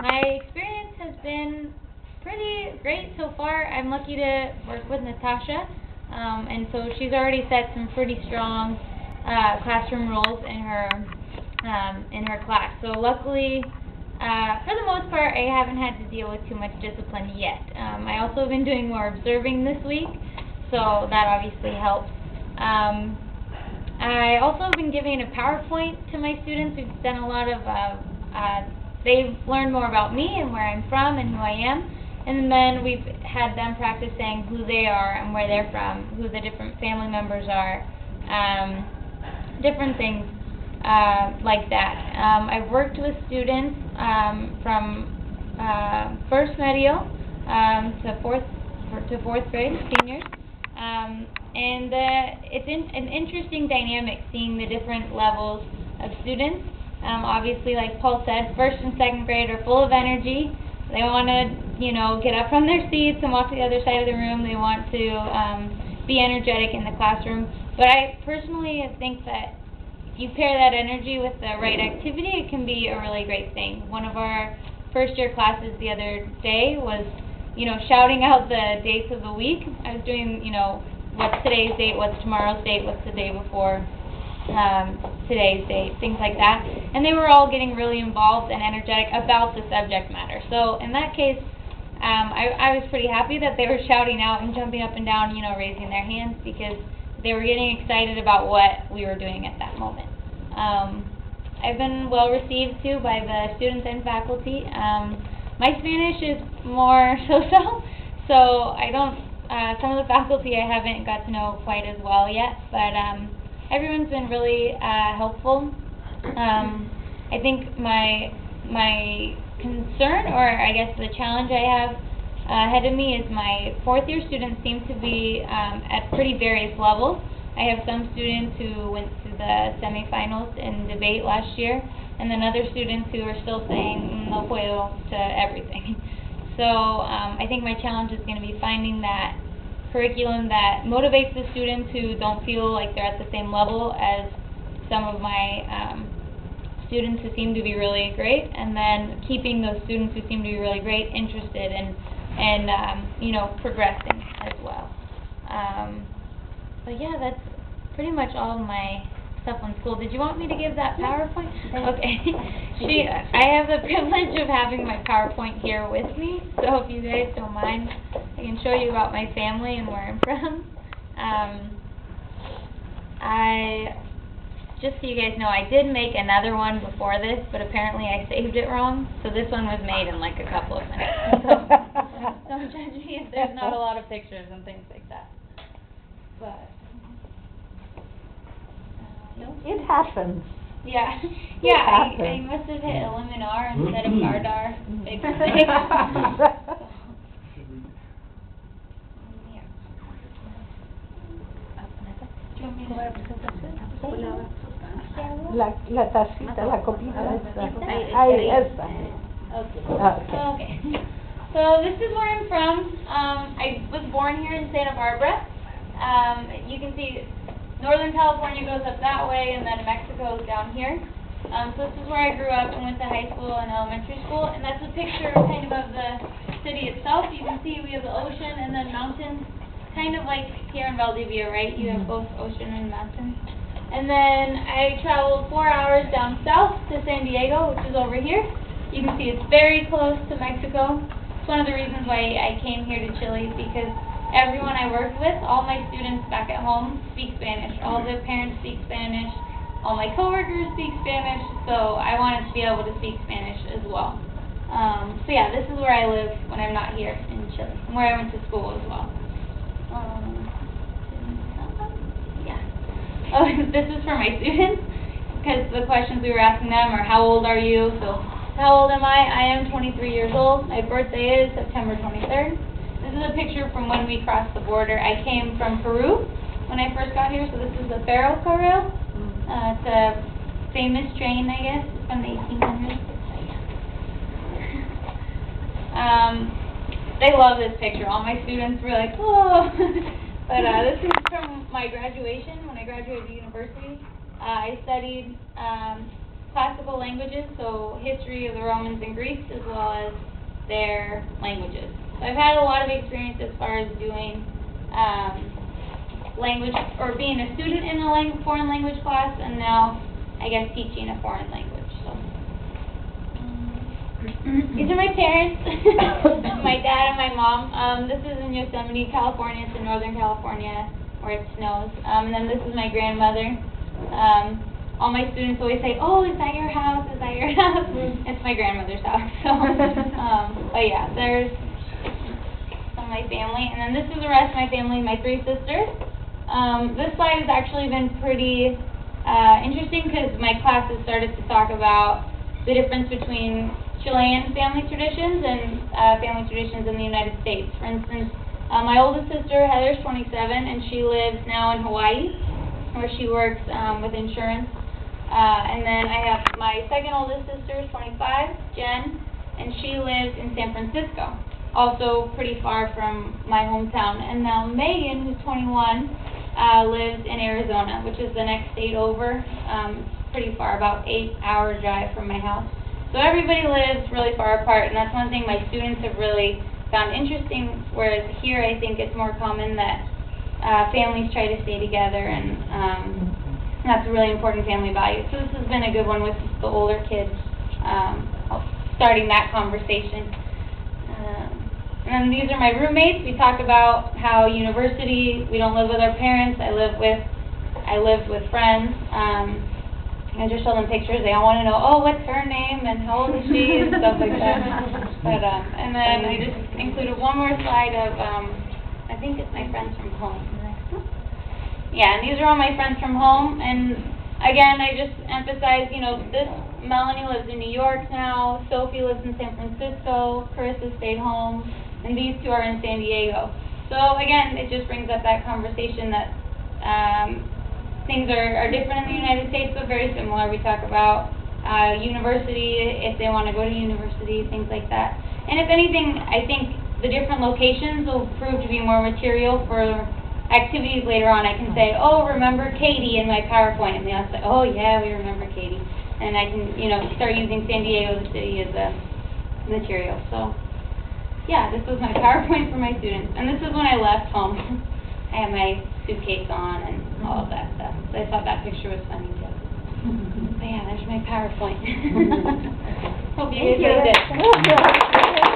My experience has been pretty great so far. I'm lucky to work with Natasha, and so she's already set some pretty strong classroom roles in her class. So luckily, for the most part, I haven't had to deal with too much discipline yet. I also have been doing more observing this week, so that obviously helps. I also have been giving a PowerPoint to my students. We've done a lot of, they've learned more about me and where I'm from and who I am, and then we've had them practice saying who they are and where they're from, who the different family members are, different things like that. I've worked with students from first medio to fourth grade, seniors. And it's an interesting dynamic seeing the different levels of students. Obviously, like Paul said, first and second grade are full of energy. They want to, get up from their seats and walk to the other side of the room. They want to be energetic in the classroom. But I personally think that if you pair that energy with the right activity, it can be a really great thing. One of our first-year classes the other day was shouting out the dates of the week. I was doing, what's today's date, what's tomorrow's date, what's the day before today's date, things like that. And they were all getting really involved and energetic about the subject matter. So in that case, I was pretty happy that they were shouting out and jumping up and down, raising their hands, because they were getting excited about what we were doing at that moment. I've been well received too by the students and faculty. My Spanish is more so-so, so I don't, some of the faculty I haven't got to know quite as well yet, but everyone's been really helpful. I think my concern, or I guess the challenge I have ahead of me, is my fourth-year students seem to be at pretty various levels. I have some students who went to the semifinals in debate last year, and then other students who are still saying no puedo to everything. So I think my challenge is going to be finding that curriculum that motivates the students who don't feel like they're at the same level as some of my students who seem to be really great, and then keeping those students who seem to be really great interested and progressing as well. But yeah, that's pretty much all of my stuff on school. Did you want me to give that PowerPoint? Okay. I have the privilege of having my PowerPoint here with me, so if you guys don't mind, I can show you about my family and where I'm from. Just so you guys know, I did make another one before this, but apparently I saved it wrong, so this one was made in like a couple of minutes. So don't judge me if there's not a lot of pictures and things like that. But it happens. Yeah, I must have hit eliminar instead of bardar. Big mistake. La tacita, la copita esa. Ahí, esa. Okay. So this is where I'm from. I was born here in Santa Barbara. You can see Northern California goes up that way, and then Mexico is down here. So this is where I grew up and went to high school and elementary school, and that's a picture kind of the city itself. You can see we have the ocean and then mountains, kind of like here in Valdivia, right? You have both ocean and mountains. And then I traveled 4 hours down south to San Diego, which is over here. You can see it's very close to Mexico. It's one of the reasons why I came here to Chile, because everyone I work with, all my students back at home speak Spanish. All their parents speak Spanish. All my coworkers speak Spanish. So I wanted to be able to speak Spanish as well. So yeah, this is where I live when I'm not here in Chile, and where I went to school as well. Yeah. Oh, this is for my students, because the questions we were asking them are, how old are you? So how old am I? I am 23 years old. My birthday is September 23rd. This is a picture from when we crossed the border. I came from Peru when I first got here, so this is the ferrocarril. It's a famous train, I guess, from the 1800s. They love this picture. All my students were like, whoa. But this is from my graduation, when I graduated university. I studied classical languages, so history of the Romans and Greeks, as well as their languages. So I've had a lot of experience as far as doing language, or being a student in a foreign language class, and now, I guess, teaching a foreign language. So these are my parents, my dad and my mom. This is in Yosemite, California. It's in Northern California where it snows. And then this is my grandmother. All my students always say, "Oh, is that your house? Is that your house?" It's my grandmother's house. So, but yeah, there's some of my family, and then this is the rest of my family, my 3 sisters. This slide has actually been pretty interesting because my class has started to talk about the difference between Chilean family traditions and family traditions in the United States. For instance, my oldest sister, Heather's 27, and she lives now in Hawaii, where she works with insurance. And then I have my second oldest sister, 25, Jen, and she lives in San Francisco, also pretty far from my hometown. And now Megan, who's 21, lives in Arizona, which is the next state over. It's pretty far, about 8-hour drive from my house. So everybody lives really far apart, and that's one thing my students have really found interesting, whereas here I think it's more common that families try to stay together, and that's a really important family value. So this has been a good one with the older kids, starting that conversation. And then these are my roommates. We talk about how university, we don't live with our parents. I lived with friends. I just show them pictures. They all want to know, oh, what's her name and how old is she and stuff like that. But and then I just included one more slide of I think it's my friends from home. Yeah, and these are all my friends from home. And again, I just emphasize, this Melanie lives in New York now. Sophie lives in San Francisco. Carissa stayed home, and these 2 are in San Diego. So again, it just brings up that conversation that things are different in the United States, but very similar. We talk about university, if they want to go to university, things like that. And if anything, I think the different locations will prove to be more material for activities later on. I can say, oh, remember Katie in my PowerPoint, and they'll say, oh yeah, we remember Katie. And I can, start using San Diego, the city, as a material. So, yeah, this was my PowerPoint for my students. And this is when I left home. I had my suitcase on and all of that stuff. So I thought that picture was funny too. But yeah, there's my PowerPoint. Hope you guys liked it.